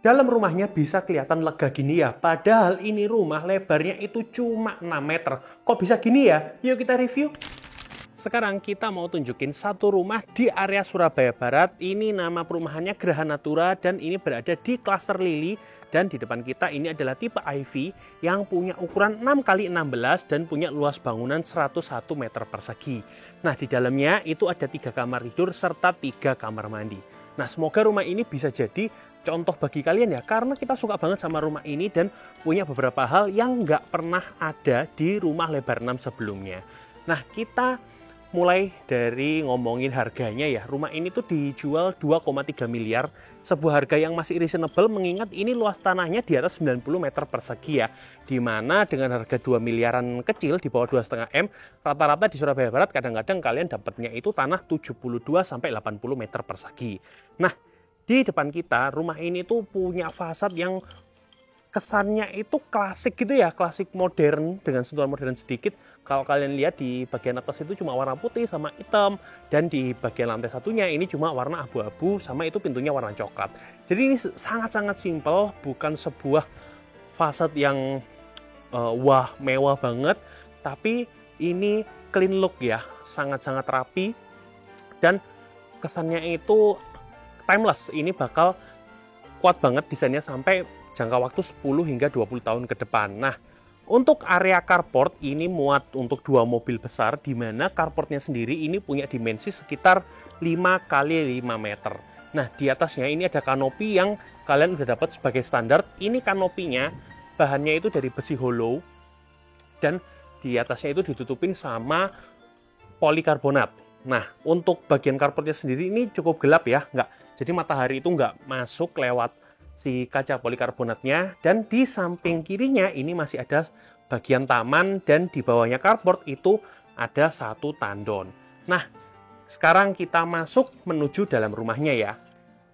Dalam rumahnya bisa kelihatan lega gini ya, padahal ini rumah lebarnya itu cuma 6 meter. Kok bisa gini ya? Yuk kita review. Sekarang kita mau tunjukin satu rumah di area Surabaya Barat. Ini nama perumahannya Geraha Natura dan ini berada di klaster Lili. Dan di depan kita ini adalah tipe Ivy yang punya ukuran 6x16 dan punya luas bangunan 101 meter persegi. Nah, di dalamnya itu ada 3 kamar tidur serta 3 kamar mandi. Nah, semoga rumah ini bisa jadi contoh bagi kalian ya, karena kita suka banget sama rumah ini dan punya beberapa hal yang nggak pernah ada di rumah lebar 6 sebelumnya. Nah, kita mulai dari ngomongin harganya ya. Rumah ini tuh dijual 2,3 miliar, sebuah harga yang masih reasonable mengingat ini luas tanahnya di atas 90 meter persegi ya. Dimana dengan harga 2 miliaran kecil di bawah 2,5 M, rata-rata di Surabaya Barat kadang-kadang kalian dapatnya itu tanah 72 sampai 80 meter persegi. Nah, di depan kita, rumah ini tuh punya fasad yang kesannya itu klasik gitu ya, klasik modern dengan sentuhan modern sedikit. Kalau kalian lihat di bagian atas itu cuma warna putih sama hitam, dan di bagian lantai satunya ini cuma warna abu-abu sama itu pintunya warna coklat. Jadi ini sangat-sangat simpel, bukan sebuah fasad yang wah mewah banget, tapi ini clean look ya, sangat-sangat rapi dan kesannya itu timeless. Ini bakal kuat banget desainnya sampai jangka waktu 10 hingga 20 tahun ke depan. Nah, untuk area carport ini muat untuk 2 mobil besar, di mana carportnya sendiri ini punya dimensi sekitar 5 x 5 meter. Nah, di atasnya ini ada kanopi yang kalian udah dapat sebagai standar. Ini kanopinya bahannya itu dari besi hollow dan di atasnya itu ditutupin sama polikarbonat. Nah, untuk bagian carportnya sendiri ini cukup gelap ya, jadi matahari itu nggak masuk lewat si kaca polikarbonatnya. Dan di samping kirinya ini masih ada bagian taman dan di bawahnya carport itu ada 1 tandon. Nah, sekarang kita masuk menuju dalam rumahnya ya.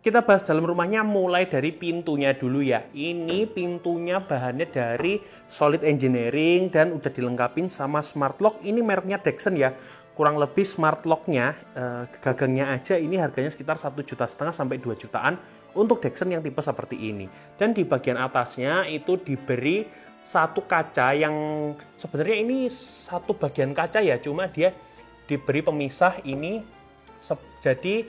Kita bahas dalam rumahnya mulai dari pintunya dulu ya. Ini pintunya bahannya dari solid engineering dan udah dilengkapin sama smart lock. Ini mereknya Dexen ya. Kurang lebih smart lock-nya, gagangnya aja ini harganya sekitar 1,5 juta sampai 2 jutaan untuk Dexen yang tipe seperti ini. Dan di bagian atasnya itu diberi 1 kaca yang sebenarnya ini 1 bagian kaca ya, cuma dia diberi pemisah ini. Jadi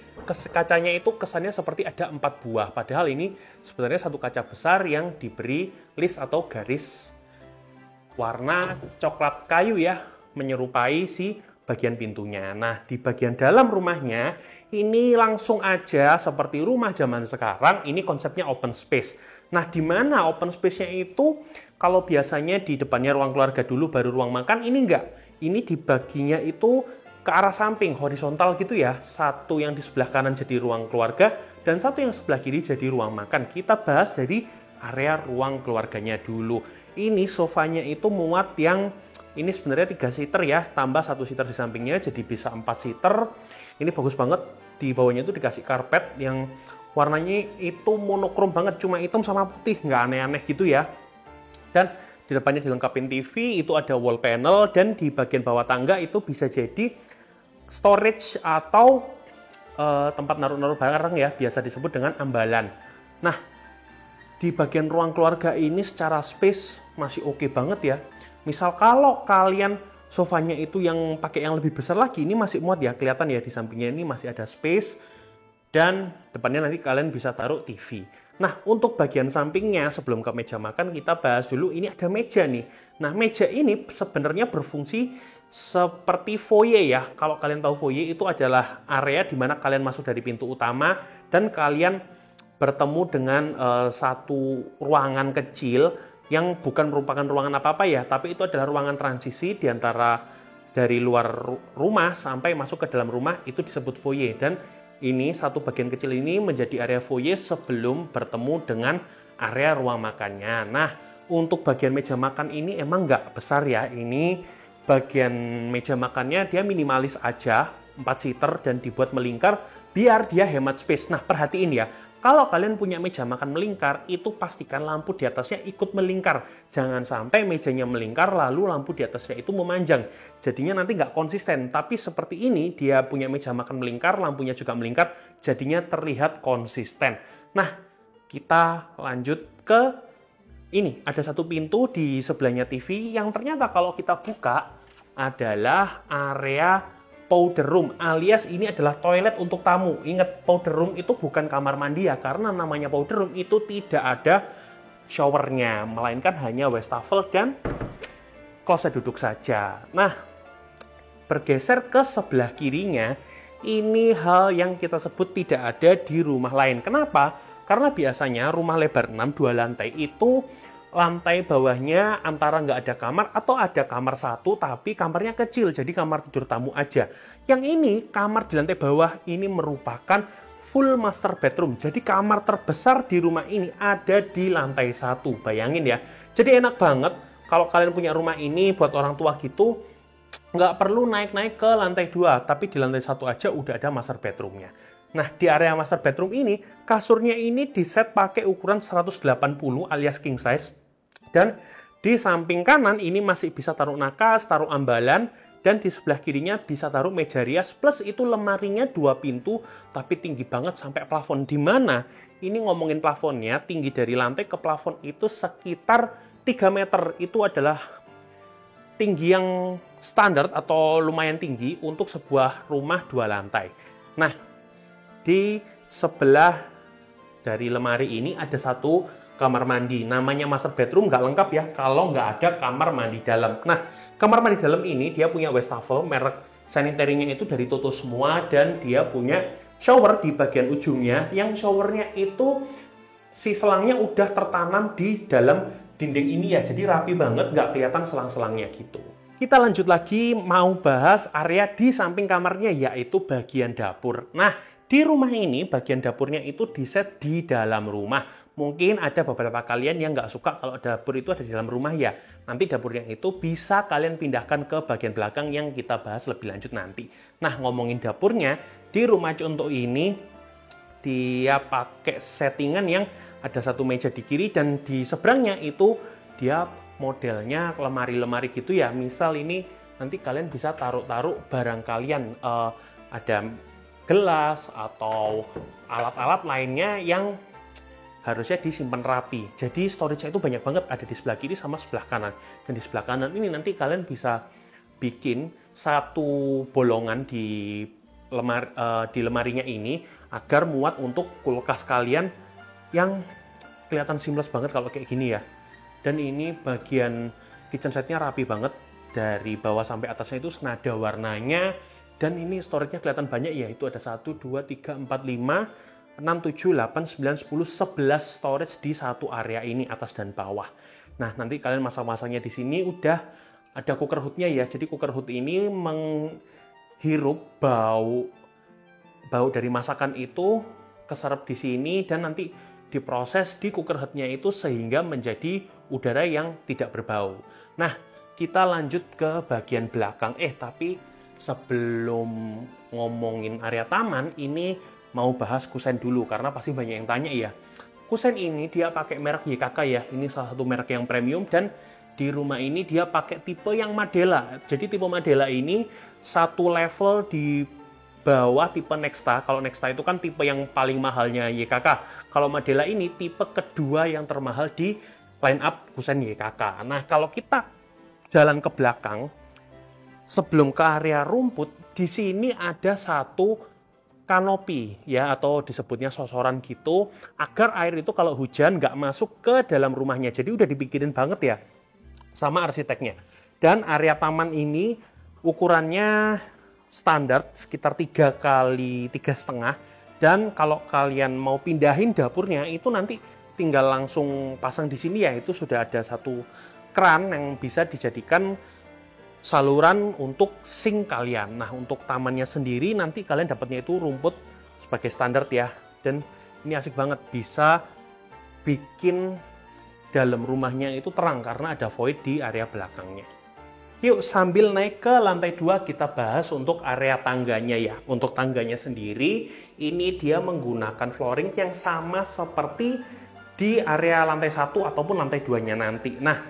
kacanya itu kesannya seperti ada 4 buah, padahal ini sebenarnya 1 kaca besar yang diberi list atau garis warna coklat kayu ya, menyerupai si bagian pintunya. Nah, di bagian dalam rumahnya ini langsung aja seperti rumah zaman sekarang, ini konsepnya open space. Nah, di mana open space-nya itu kalau biasanya di depannya ruang keluarga dulu baru ruang makan, ini enggak. Ini dibaginya itu ke arah samping, horizontal gitu ya. Satu yang di sebelah kanan jadi ruang keluarga dan satu yang sebelah kiri jadi ruang makan. Kita bahas dari area ruang keluarganya dulu. Ini sofanya itu muat yang ini sebenarnya 3 seater ya, tambah 1 seater di sampingnya jadi bisa 4 seater. Ini bagus banget. Di bawahnya itu dikasih karpet yang warnanya itu monokrom banget, cuma hitam sama putih, nggak aneh-aneh gitu ya. Dan di depannya dilengkapin TV, itu ada wall panel, dan di bagian bawah tangga itu bisa jadi storage atau tempat naruh-naruh barang ya, biasa disebut dengan ambalan. Nah, di bagian ruang keluarga ini secara space masih oke banget ya. Misal kalau kalian sofanya itu yang pakai yang lebih besar lagi, ini masih muat ya, kelihatan ya di sampingnya ini masih ada space dan depannya nanti kalian bisa taruh TV. Nah, untuk bagian sampingnya sebelum ke meja makan kita bahas dulu, ini ada meja nih. Nah, meja ini sebenarnya berfungsi seperti foyer ya. Kalau kalian tahu foyer itu adalah area di mana kalian masuk dari pintu utama dan kalian bertemu dengan satu ruangan kecil yang bukan merupakan ruangan apa-apa ya, tapi itu adalah ruangan transisi di antara dari luar rumah sampai masuk ke dalam rumah, itu disebut foyer. Dan ini satu bagian kecil ini menjadi area foyer sebelum bertemu dengan area ruang makannya. Nah, untuk bagian meja makan ini emang nggak besar ya. Ini bagian meja makannya dia minimalis aja, 4 seater dan dibuat melingkar biar dia hemat space. Nah, perhatiin ya. Kalau kalian punya meja makan melingkar, itu pastikan lampu di atasnya ikut melingkar. Jangan sampai mejanya melingkar, lalu lampu di atasnya itu memanjang. Jadinya nanti nggak konsisten. Tapi seperti ini, dia punya meja makan melingkar, lampunya juga melingkar, jadinya terlihat konsisten. Nah, kita lanjut ke ini. Ada satu pintu di sebelahnya TV yang ternyata kalau kita buka adalah area powder room, alias ini adalah toilet untuk tamu. Ingat, powder room itu bukan kamar mandi ya, karena namanya powder room itu tidak ada showernya, melainkan hanya wastafel dan kloset duduk saja. Nah, bergeser ke sebelah kirinya, ini hal yang kita sebut tidak ada di rumah lain. Kenapa? Karena biasanya rumah lebar 6, 2 lantai itu lantai bawahnya antara nggak ada kamar atau ada kamar satu tapi kamarnya kecil, jadi kamar tidur tamu aja. Yang ini kamar di lantai bawah ini merupakan full master bedroom, jadi kamar terbesar di rumah ini ada di lantai 1. Bayangin ya, jadi enak banget kalau kalian punya rumah ini buat orang tua gitu, nggak perlu naik-naik ke lantai 2, tapi di lantai 1 aja udah ada master bedroomnya. Nah, di area master bedroom ini, kasurnya ini diset pakai ukuran 180 alias king size. Dan di samping kanan ini masih bisa taruh nakas, taruh ambalan, dan di sebelah kirinya bisa taruh meja rias, plus itu lemarinya 2 pintu, tapi tinggi banget sampai plafon. Di mana ini ngomongin plafonnya, tinggi dari lantai ke plafon itu sekitar 3 meter. Itu adalah tinggi yang standar atau lumayan tinggi untuk sebuah rumah 2 lantai. Nah, di sebelah dari lemari ini ada satu kamar mandi. Namanya master bedroom nggak lengkap ya kalau nggak ada kamar mandi dalam. Nah, kamar mandi dalam ini dia punya wastafel, merek sanitarinya itu dari Toto semua, dan dia punya shower di bagian ujungnya. Yang showernya itu si selangnya udah tertanam di dalam dinding ini ya, jadi rapi banget, nggak kelihatan selang-selangnya gitu. Kita lanjut lagi mau bahas area di samping kamarnya, yaitu bagian dapur. Nah, di rumah ini bagian dapurnya itu diset di dalam rumah. Mungkin ada beberapa kalian yang nggak suka kalau dapur itu ada di dalam rumah ya. Nanti dapurnya itu bisa kalian pindahkan ke bagian belakang yang kita bahas lebih lanjut nanti. Nah, ngomongin dapurnya, di rumah contoh ini dia pakai settingan yang ada satu meja di kiri dan di seberangnya itu dia modelnya lemari-lemari gitu ya. Misal ini nanti kalian bisa taruh-taruh barang kalian, ada gelas atau alat-alat lainnya yang harusnya disimpan rapi. Jadi storage-nya itu banyak banget, ada di sebelah kiri sama sebelah kanan. Dan di sebelah kanan ini nanti kalian bisa bikin satu bolongan di lemarinya ini agar muat untuk kulkas kalian yang kelihatan seamless banget kalau kayak gini ya. Dan ini bagian kitchen setnya rapi banget, dari bawah sampai atasnya itu senada warnanya. Dan ini storage-nya kelihatan banyak ya, itu ada 1, 2, 3, 4, 5, 6, 7, 8, 9, 10, 11 storage di satu area ini, atas dan bawah. Nah, nanti kalian masang-masangnya di sini udah ada cooker hood-nya ya. Jadi cooker hood ini menghirup bau dari masakan itu keserap di sini dan nanti diproses di cooker hood-nya itu sehingga menjadi udara yang tidak berbau. Nah, kita lanjut ke bagian belakang. Tapi sebelum ngomongin area taman, ini mau bahas kusen dulu karena pasti banyak yang tanya ya. Kusen ini dia pakai merek YKK ya. Ini salah satu merek yang premium dan di rumah ini dia pakai tipe yang Madela. Jadi tipe Madela ini satu level di bawah tipe Nexta. Kalau Nexta itu kan tipe yang paling mahalnya YKK. Kalau Madela ini tipe kedua yang termahal di line up kusen YKK. Nah, kalau kita jalan ke belakang sebelum ke area rumput, di sini ada satu kanopi ya, atau disebutnya sosoran gitu, agar air itu kalau hujan nggak masuk ke dalam rumahnya. Jadi udah dipikirin banget ya sama arsiteknya. Dan area taman ini ukurannya standar sekitar 3 kali 3,5. Dan kalau kalian mau pindahin dapurnya itu nanti tinggal langsung pasang di sini ya. Itu sudah ada satu keran yang bisa dijadikan saluran untuk sink kalian. Nah, untuk tamannya sendiri nanti kalian dapatnya itu rumput sebagai standar ya. Dan ini asik banget, bisa bikin dalam rumahnya itu terang karena ada void di area belakangnya. Yuk, sambil naik ke lantai 2 kita bahas untuk area tangganya ya. Untuk tangganya sendiri ini dia menggunakan flooring yang sama seperti di area lantai 1 ataupun lantai 2-nya nanti. Nah,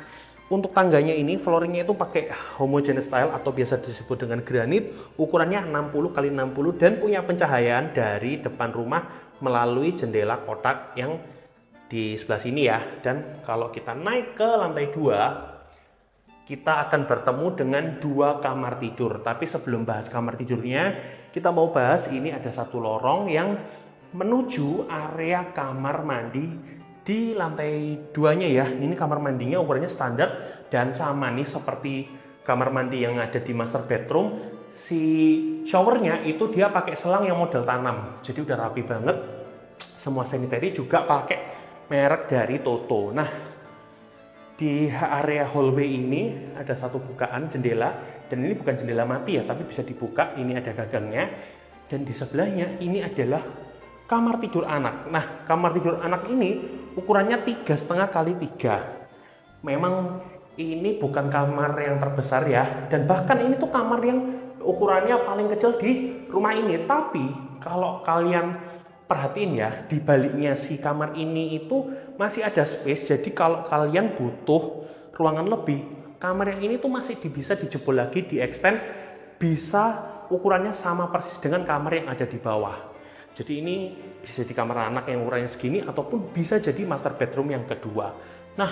untuk tangganya ini flooringnya itu pakai homogeneous style atau biasa disebut dengan granit, ukurannya 60 x 60 dan punya pencahayaan dari depan rumah melalui jendela kotak yang di sebelah sini ya. Dan kalau kita naik ke lantai 2, kita akan bertemu dengan 2 kamar tidur. Tapi sebelum bahas kamar tidurnya, kita mau bahas ini ada satu lorong yang menuju area kamar mandi di lantai 2-nya ya. Ini kamar mandinya ukurannya standar dan sama nih seperti kamar mandi yang ada di master bedroom. Si showernya itu dia pakai selang yang model tanam, jadi udah rapi banget. Semua sanitary juga pakai merek dari Toto. Nah, di area hallway ini ada satu bukaan jendela, dan ini bukan jendela mati ya, tapi bisa dibuka. Ini ada gagangnya, dan di sebelahnya ini adalah kamar tidur anak. Nah, kamar tidur anak ini ukurannya 3,5 kali 3. Memang ini bukan kamar yang terbesar ya, dan bahkan ini tuh kamar yang ukurannya paling kecil di rumah ini. Tapi kalau kalian perhatiin ya, di baliknya si kamar ini itu masih ada space. Jadi kalau kalian butuh ruangan lebih, kamar yang ini tuh masih bisa dijebol lagi, di extend, bisa ukurannya sama persis dengan kamar yang ada di bawah. Jadi ini bisa jadi kamar anak yang ukurannya segini, ataupun bisa jadi master bedroom yang kedua. Nah,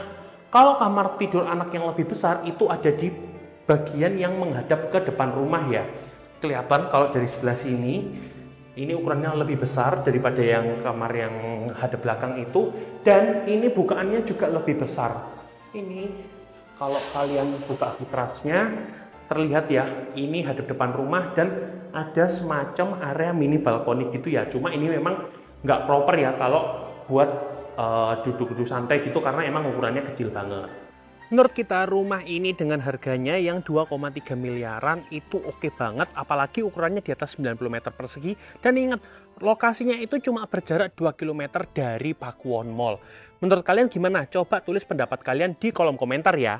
kalau kamar tidur anak yang lebih besar itu ada di bagian yang menghadap ke depan rumah ya. Kelihatan kalau dari sebelah sini, ini ukurannya lebih besar daripada yang kamar yang hadap belakang itu, dan ini bukaannya juga lebih besar. Ini kalau kalian buka vitrasnya terlihat ya, ini hadap depan rumah dan ada semacam area mini balkoni gitu ya. Cuma ini memang nggak proper ya kalau buat duduk-duduk santai gitu, karena emang ukurannya kecil banget. Menurut kita rumah ini dengan harganya yang 2,3 miliaran itu oke banget, apalagi ukurannya di atas 90 meter persegi. Dan ingat, lokasinya itu cuma berjarak 2 km dari Pakuwon Mall. Menurut kalian gimana? Coba tulis pendapat kalian di kolom komentar ya.